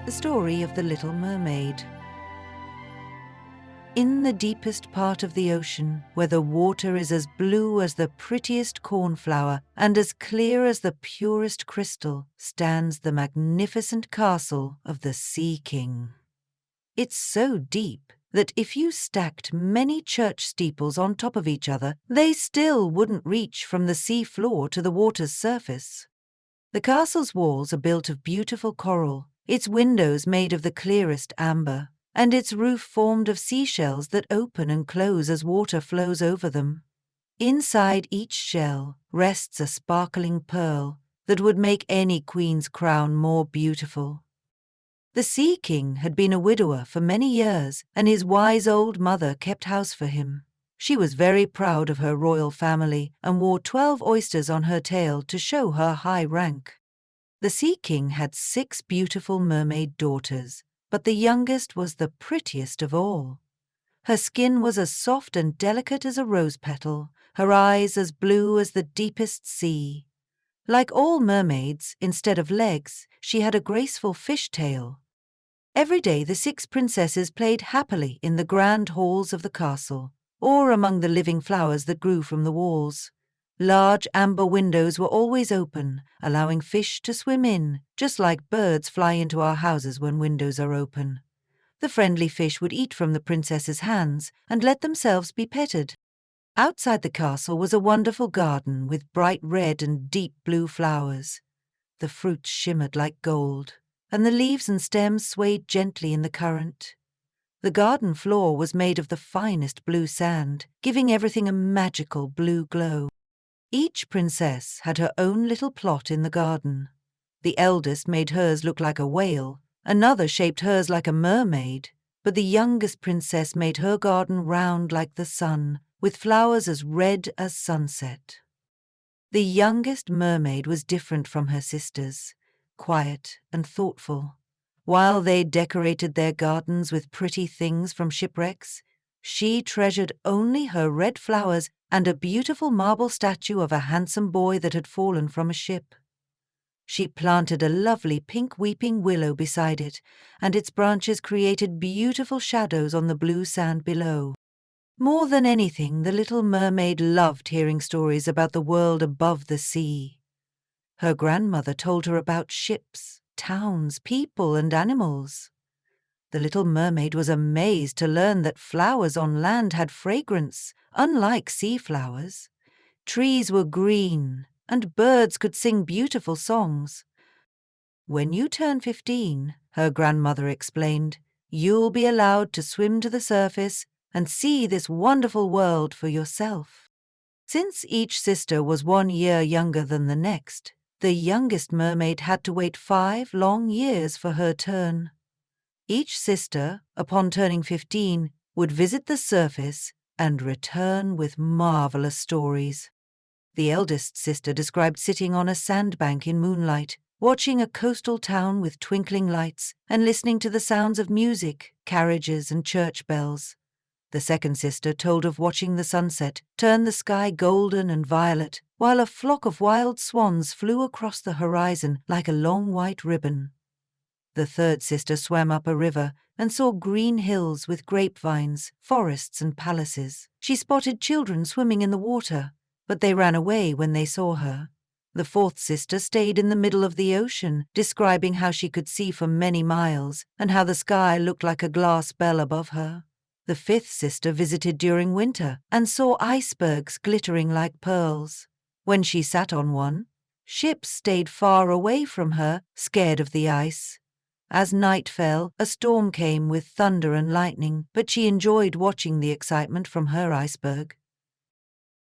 The story of the Little Mermaid. In the deepest part of the ocean, where the water is as blue as the prettiest cornflower and as clear as the purest crystal, stands the magnificent castle of the Sea King. It's so deep that if you stacked many church steeples on top of each other, they still wouldn't reach from the sea floor to the water's surface. The castle's walls are built of beautiful coral, its windows made of the clearest amber, and its roof formed of seashells that open and close as water flows over them. Inside each shell rests a sparkling pearl that would make any queen's crown more beautiful. The Sea King had been a widower for many years, and his wise old mother kept house for him. She was very proud of her royal family and wore 12 oysters on her tail to show her high rank. The Sea King had 6 beautiful mermaid daughters, but the youngest was the prettiest of all. Her skin was as soft and delicate as a rose petal, her eyes as blue as the deepest sea. Like all mermaids, instead of legs, she had a graceful fish tail. Every day the 6 princesses played happily in the grand halls of the castle, or among the living flowers that grew from the walls. Large amber windows were always open, allowing fish to swim in, just like birds fly into our houses when windows are open. The friendly fish would eat from the princesses' hands and let themselves be petted. Outside the castle was a wonderful garden with bright red and deep blue flowers. The fruits shimmered like gold, and the leaves and stems swayed gently in the current. The garden floor was made of the finest blue sand, giving everything a magical blue glow. Each princess had her own little plot in the garden. The eldest made hers look like a whale, another shaped hers like a mermaid, but the youngest princess made her garden round like the sun, with flowers as red as sunset. The youngest mermaid was different from her sisters, quiet and thoughtful. While they decorated their gardens with pretty things from shipwrecks, she treasured only her red flowers and a beautiful marble statue of a handsome boy that had fallen from a ship. She planted a lovely pink weeping willow beside it, and its branches created beautiful shadows on the blue sand below. More than anything, the little mermaid loved hearing stories about the world above the sea. Her grandmother told her about ships, towns, people, and animals. The little mermaid was amazed to learn that flowers on land had fragrance, unlike sea flowers. Trees were green, and birds could sing beautiful songs. When you turn 15, her grandmother explained, you'll be allowed to swim to the surface and see this wonderful world for yourself. Since each sister was 1 year younger than the next, the youngest mermaid had to wait 5 long years for her turn. Each sister, upon turning 15, would visit the surface and return with marvelous stories. The eldest sister described sitting on a sandbank in moonlight, watching a coastal town with twinkling lights and listening to the sounds of music, carriages, and church bells. The second sister told of watching the sunset turn the sky golden and violet, while a flock of wild swans flew across the horizon like a long white ribbon. The third sister swam up a river and saw green hills with grapevines, forests, and palaces. She spotted children swimming in the water, but they ran away when they saw her. The fourth sister stayed in the middle of the ocean, describing how she could see for many miles and how the sky looked like a glass bell above her. The fifth sister visited during winter and saw icebergs glittering like pearls. When she sat on one, ships stayed far away from her, scared of the ice. As night fell, a storm came with thunder and lightning, but she enjoyed watching the excitement from her iceberg.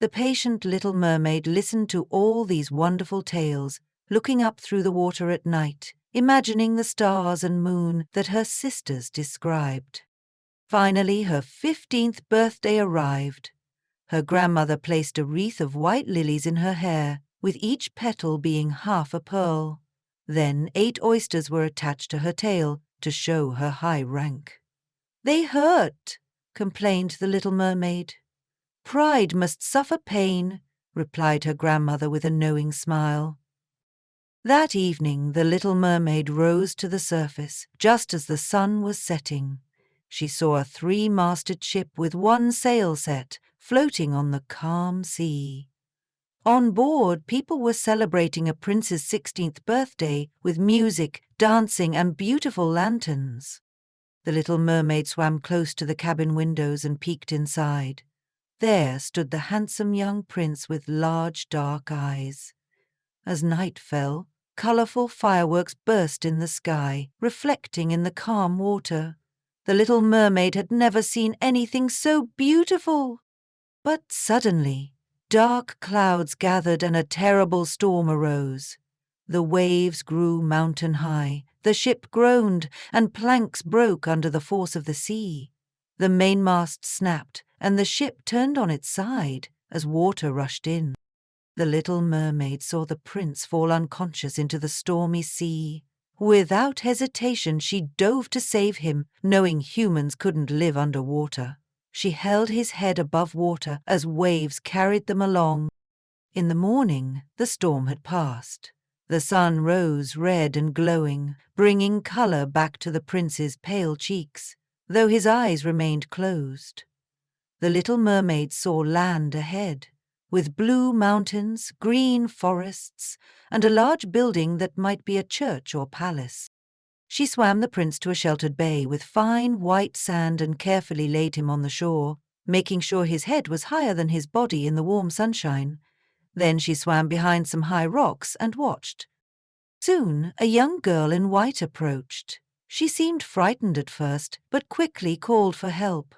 The patient little mermaid listened to all these wonderful tales, looking up through the water at night, imagining the stars and moon that her sisters described. Finally, her 15th birthday arrived. Her grandmother placed a wreath of white lilies in her hair, with each petal being half a pearl. Then 8 oysters were attached to her tail to show her high rank. "They hurt," complained the little mermaid. "Pride must suffer pain," replied her grandmother with a knowing smile. That evening the little mermaid rose to the surface just as the sun was setting. She saw a three-masted ship with one sail set, floating on the calm sea. On board, people were celebrating a prince's 16th birthday with music, dancing, and beautiful lanterns. The little mermaid swam close to the cabin windows and peeked inside. There stood the handsome young prince with large dark eyes. As night fell, colorful fireworks burst in the sky, reflecting in the calm water. The little mermaid had never seen anything so beautiful. But suddenly, dark clouds gathered and a terrible storm arose. The waves grew mountain high, the ship groaned, and planks broke under the force of the sea. The mainmast snapped, and the ship turned on its side as water rushed in. The little mermaid saw the prince fall unconscious into the stormy sea. Without hesitation, she dove to save him, knowing humans couldn't live under water. She held his head above water as waves carried them along. In the morning, the storm had passed. The sun rose red and glowing, bringing color back to the prince's pale cheeks, though his eyes remained closed. The little mermaid saw land ahead, with blue mountains, green forests, and a large building that might be a church or palace. She swam the prince to a sheltered bay with fine white sand and carefully laid him on the shore, making sure his head was higher than his body in the warm sunshine. Then she swam behind some high rocks and watched. Soon a young girl in white approached. She seemed frightened at first, but quickly called for help.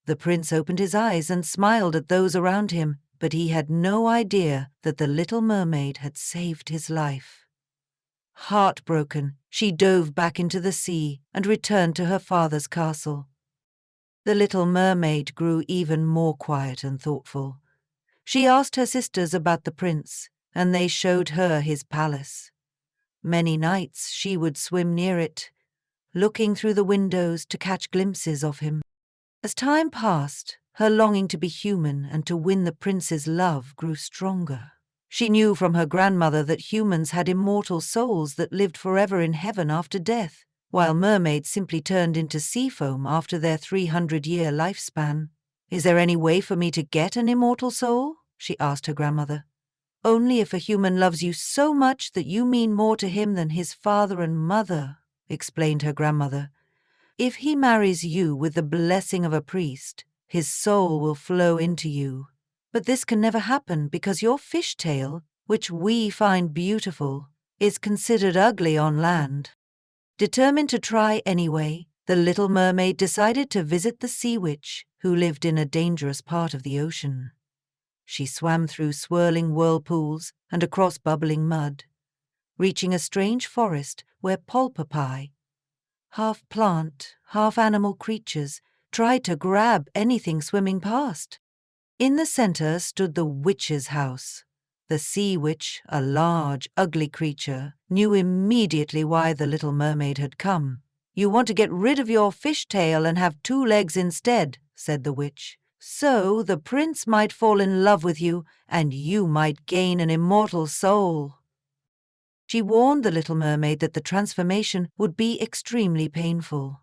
The prince opened his eyes and smiled at those around him, but he had no idea that the little mermaid had saved his life. Heartbroken, she dove back into the sea and returned to her father's castle. The little mermaid grew even more quiet and thoughtful. She asked her sisters about the prince, and they showed her his palace. Many nights she would swim near it, looking through the windows to catch glimpses of him. As time passed, her longing to be human and to win the prince's love grew stronger. She knew from her grandmother that humans had immortal souls that lived forever in heaven after death, while mermaids simply turned into sea foam after their 300-year lifespan. "Is there any way for me to get an immortal soul?" she asked her grandmother. "Only if a human loves you so much that you mean more to him than his father and mother," explained her grandmother. "If he marries you with the blessing of a priest, his soul will flow into you. But this can never happen because your fishtail, which we find beautiful, is considered ugly on land." Determined to try anyway, the little mermaid decided to visit the sea witch, who lived in a dangerous part of the ocean. She swam through swirling whirlpools and across bubbling mud, reaching a strange forest where pulpapi, half plant, half animal creatures, tried to grab anything swimming past. In the center stood the witch's house. The sea witch, a large, ugly creature, knew immediately why the little mermaid had come. "You want to get rid of your fishtail and have 2 legs instead," said the witch. "So the prince might fall in love with you, and you might gain an immortal soul." She warned the little mermaid that the transformation would be extremely painful.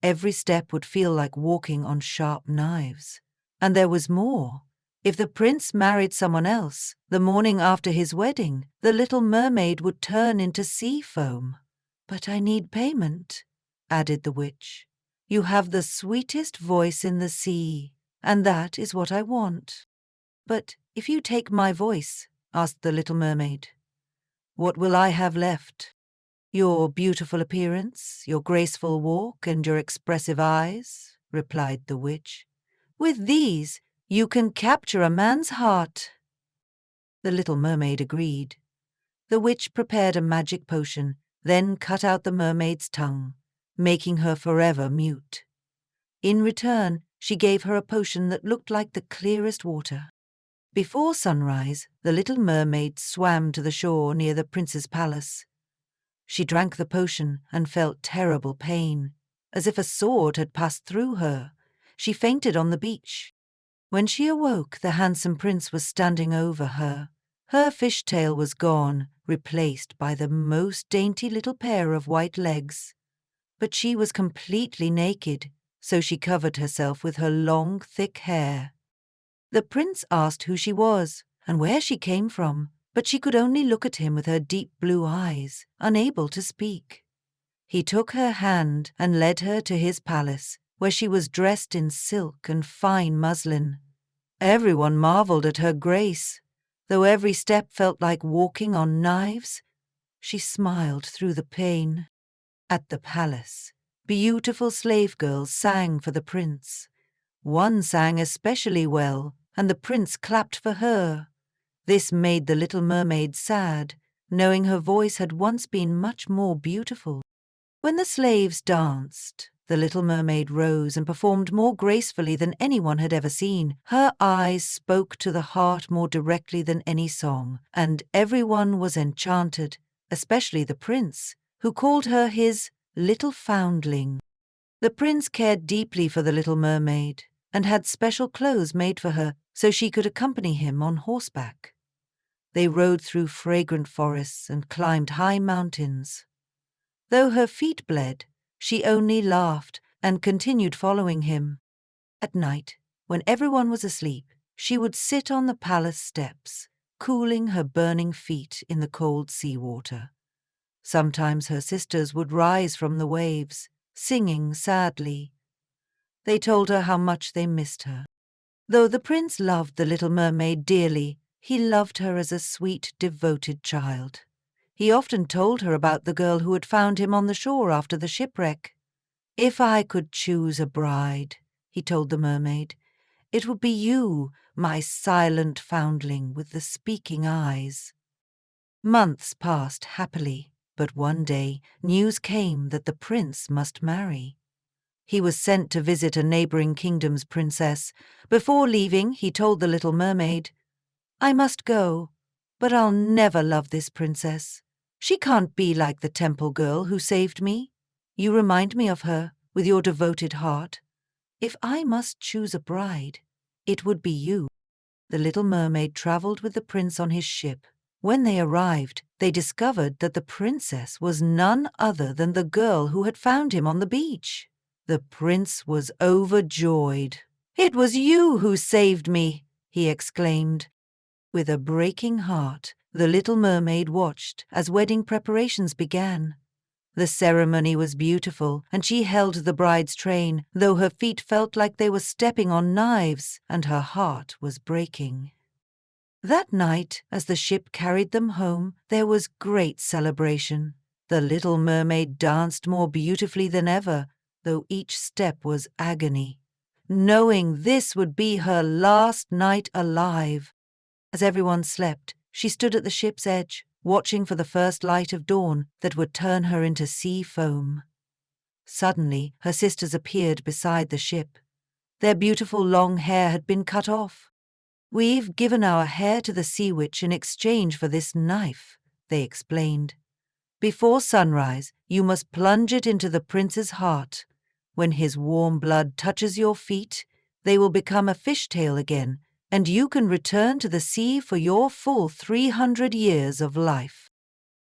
Every step would feel like walking on sharp knives. And there was more. If the prince married someone else, the morning after his wedding, the little mermaid would turn into sea foam. "But I need payment," added the witch. "You have the sweetest voice in the sea, and that is what I want." "But if you take my voice," asked the little mermaid, "what will I have left?" "Your beautiful appearance, your graceful walk, and your expressive eyes," replied the witch. "With these, you can capture a man's heart." The little mermaid agreed. The witch prepared a magic potion, then cut out the mermaid's tongue, making her forever mute. In return, she gave her a potion that looked like the clearest water. Before sunrise, the little mermaid swam to the shore near the prince's palace. She drank the potion and felt terrible pain, as if a sword had passed through her. She fainted on the beach. When she awoke, the handsome prince was standing over her. Her fishtail was gone, replaced by the most dainty little pair of white legs. But she was completely naked, so she covered herself with her long, thick hair. The prince asked who she was and where she came from, but she could only look at him with her deep blue eyes, unable to speak. He took her hand and led her to his palace, where she was dressed in silk and fine muslin. Everyone marveled at her grace. Though every step felt like walking on knives, she smiled through the pain. At the palace, beautiful slave girls sang for the prince. One sang especially well, and the prince clapped for her. This made the little mermaid sad, knowing her voice had once been much more beautiful. When the slaves danced, the little mermaid rose and performed more gracefully than anyone had ever seen. Her eyes spoke to the heart more directly than any song, and everyone was enchanted, especially the prince, who called her his little foundling. The prince cared deeply for the little mermaid and had special clothes made for her so she could accompany him on horseback. They rode through fragrant forests and climbed high mountains. Though her feet bled, she only laughed and continued following him. At night, when everyone was asleep, she would sit on the palace steps, cooling her burning feet in the cold seawater. Sometimes her sisters would rise from the waves, singing sadly. They told her how much they missed her. Though the prince loved the little mermaid dearly, he loved her as a sweet, devoted child. He often told her about the girl who had found him on the shore after the shipwreck. "If I could choose a bride," he told the mermaid, "it would be you, my silent foundling with the speaking eyes." Months passed happily, but one day news came that the prince must marry. He was sent to visit a neighboring kingdom's princess. Before leaving, he told the little mermaid, "I must go, but I'll never love this princess. She can't be like the temple girl who saved me. You remind me of her, with your devoted heart. If I must choose a bride, it would be you." The little mermaid traveled with the prince on his ship. When they arrived, they discovered that the princess was none other than the girl who had found him on the beach. The prince was overjoyed. "It was you who saved me," he exclaimed. With a breaking heart, the little mermaid watched as wedding preparations began. The ceremony was beautiful, and she held the bride's train, though her feet felt like they were stepping on knives, and her heart was breaking. That night, as the ship carried them home, there was great celebration. The little mermaid danced more beautifully than ever, though each step was agony, knowing this would be her last night alive. As everyone slept, she stood at the ship's edge, watching for the first light of dawn that would turn her into sea foam. Suddenly, her sisters appeared beside the ship. Their beautiful long hair had been cut off. "We've given our hair to the sea witch in exchange for this knife," they explained. "Before sunrise, you must plunge it into the prince's heart. When his warm blood touches your feet, they will become a fishtail again, and you can return to the sea for your full 300 years of life."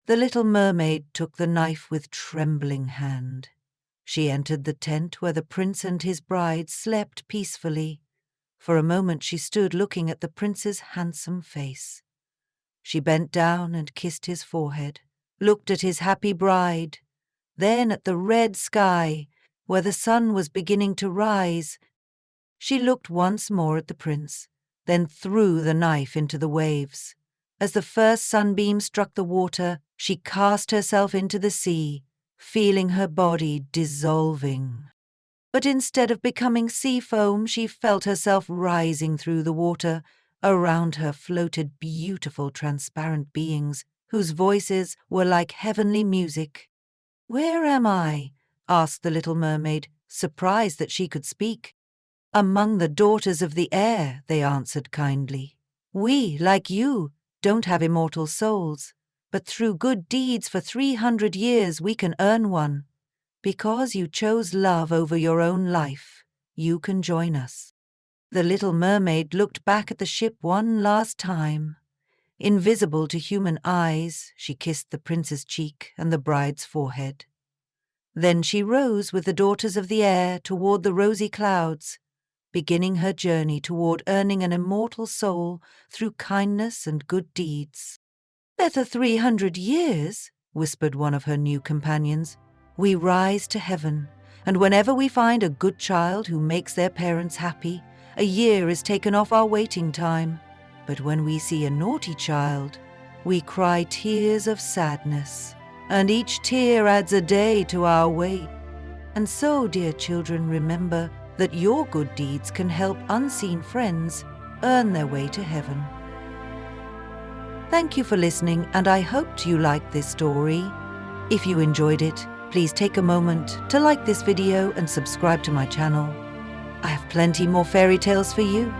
The little mermaid took the knife with trembling hand. She entered the tent where the prince and his bride slept peacefully. For a moment she stood looking at the prince's handsome face. She bent down and kissed his forehead, looked at his happy bride, then at the red sky, where the sun was beginning to rise. She looked once more at the prince, then threw the knife into the waves. As the first sunbeam struck the water, she cast herself into the sea, feeling her body dissolving. But instead of becoming sea foam, she felt herself rising through the water. Around her floated beautiful transparent beings, whose voices were like heavenly music. "Where am I?" asked the little mermaid, surprised that she could speak. "Among the daughters of the air," they answered kindly. "We, like you, don't have immortal souls, but through good deeds for 300 years we can earn one. Because you chose love over your own life, you can join us." The little mermaid looked back at the ship one last time. Invisible to human eyes, she kissed the prince's cheek and the bride's forehead. Then she rose with the daughters of the air toward the rosy clouds, beginning her journey toward earning an immortal soul through kindness and good deeds. "Better 300 years," whispered one of her new companions. "We rise to heaven, and whenever we find a good child who makes their parents happy, a year is taken off our waiting time. But when we see a naughty child, we cry tears of sadness, and each tear adds a day to our wait. And so, dear children, remember that your good deeds can help unseen friends earn their way to heaven." Thank you for listening, and I hoped you liked this story. If you enjoyed it, please take a moment to like this video and subscribe to my channel. I have plenty more fairy tales for you.